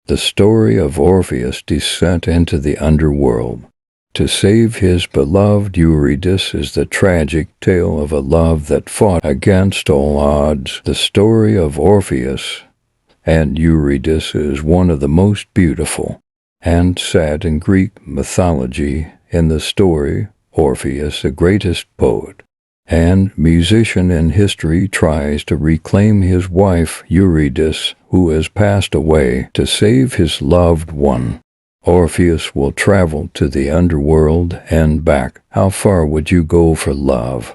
the story of Orpheus' descent into the underworld. To save his beloved Eurydice is the tragic tale of a love that fought against all odds. The story of Orpheus and Eurydice is one of the most beautiful and sad in Greek mythology. In the story, Orpheus, the greatest poet and musician in history, tries to reclaim his wife Eurydice, who has passed away. To save his loved one, Orpheus will travel to the underworld and back. How far would you go for love?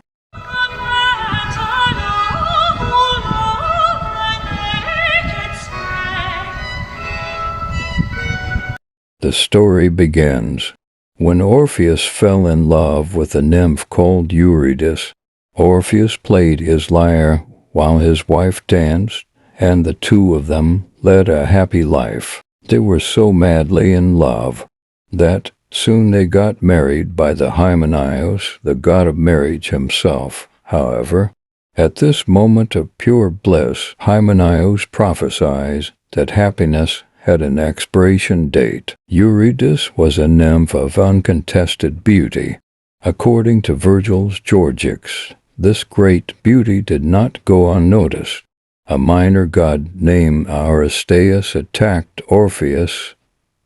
The story begins when Orpheus fell in love with a nymph called Eurydice. Orpheus played his lyre while his wife danced, and the two of them led a happy life. They were so madly in love that soon they got married by the Hymenaios, the god of marriage himself. However, at this moment of pure bliss, Hymenaios prophesies that happiness had an expiration date. Eurydice was a nymph of uncontested beauty. According to Virgil's Georgics, this great beauty did not go unnoticed. A minor god named Aristaeus attacked Orpheus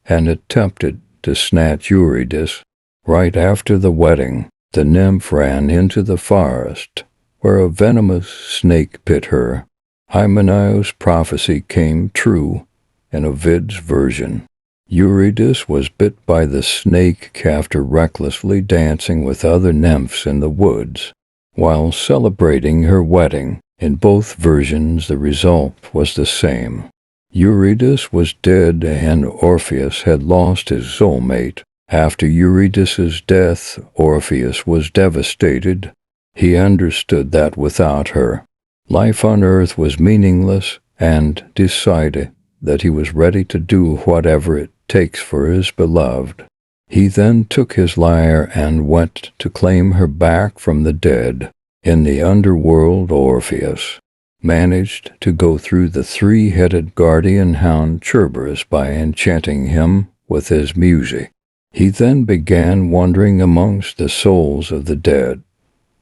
and attempted to snatch Eurydice. Right after the wedding, the nymph ran into the forest, where a venomous snake bit her. Hymenaios' prophecy came true in Ovid's version. Eurydice was bit by the snake after recklessly dancing with other nymphs in the woods while celebrating her wedding. In both versions, the result was the same. Eurydice was dead and Orpheus had lost his soulmate. After Eurydice's death, Orpheus was devastated. He understood that without her, life on earth was meaningless and decided that he was ready to do whatever it takes for his beloved. He then took his lyre and went to claim her back from the dead. In the underworld, Orpheus managed to go through the three-headed guardian hound Cerberus by enchanting him with his music. He then began wandering amongst the souls of the dead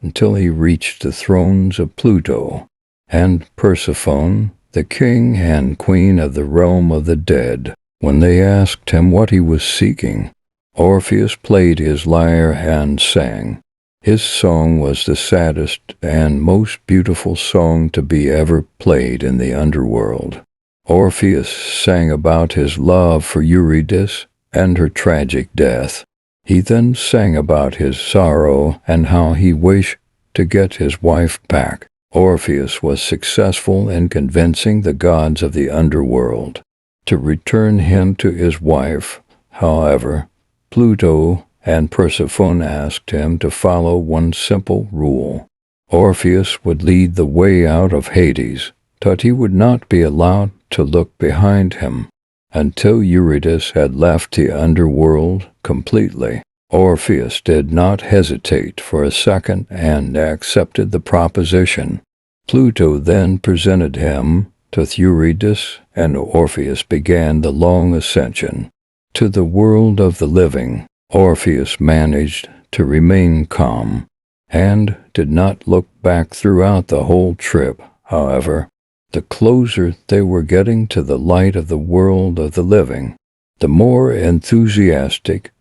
until he reached the thrones of Pluto and Persephone, the king and queen of the realm of the dead. When they asked him what he was seeking, Orpheus played his lyre and sang. His song was the saddest and most beautiful song to be ever played in the underworld. Orpheus sang about his love for Eurydice and her tragic death. He then sang about his sorrow and how he wished to get his wife back. Orpheus was successful in convincing the gods of the underworld to return him to his wife. However, Pluto and Persephone asked him to follow one simple rule. Orpheus would lead the way out of Hades, but he would not be allowed to look behind him until Eurydice had left the underworld completely. Orpheus did not hesitate for a second and accepted the proposition. Pluto then presented him to Eurydice, and Orpheus began the long ascension to the world of the living. Orpheus managed to remain calm and did not look back throughout the whole trip. However, the closer they were getting to the light of the world of the living, the more enthusiastic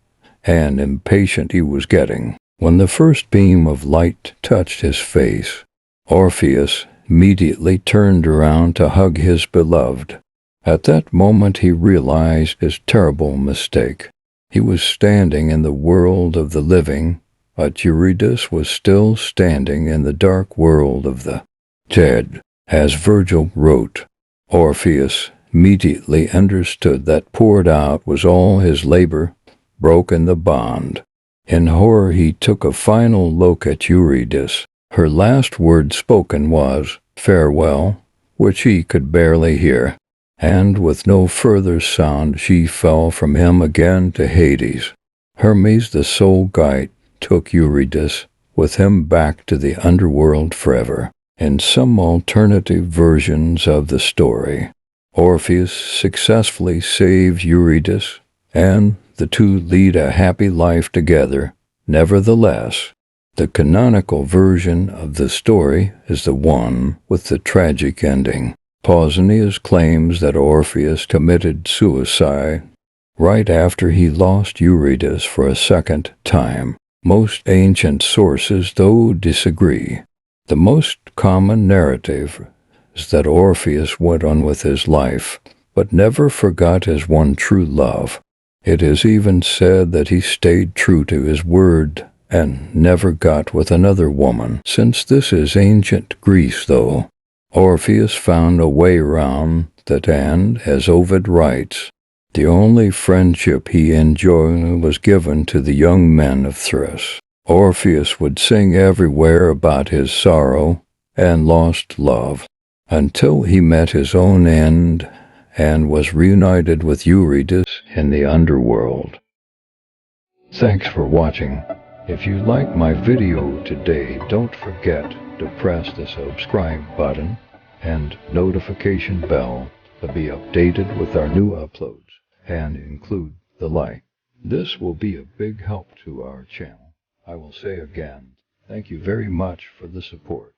and impatient he was getting. When the first beam of light touched his face, Orpheus immediately turned around to hug his beloved. At that moment he realized his terrible mistake. He was standing in the world of the living, but Eurydice was still standing in the dark world of the dead. As Virgil wrote, Orpheus immediately understood that poured out was all his labor, broken the bond. In horror he took a final look at Eurydice. Her last word spoken was farewell, which he could barely hear, and with no further sound she fell from him again to Hades. Hermes, the sole guide, took Eurydice with him back to the underworld forever. In some alternative versions of the story, Orpheus successfully saves Eurydice, and the two lead a happy life together. Nevertheless, the canonical version of the story is the one with the tragic ending. Pausanias claims that Orpheus committed suicide right after he lost Eurydice for a second time. Most ancient sources, though, disagree. The most common narrative is that Orpheus went on with his life, but never forgot his one true love. It is even said that he stayed true to his word and never got with another woman. Since this is ancient Greece, though, Orpheus found a way around that, and, as Ovid writes, the only friendship he enjoyed was given to the young men of Thrace. Orpheus would sing everywhere about his sorrow and lost love, until he met his own end and was reunited with Eurydice in the underworld. Thanks for watching. If you like my video today, don't forget to press the subscribe button and notification bell to be updated with our new uploads, and include the like. This will be a big help to our channel. I will say again, thank you very much for the support.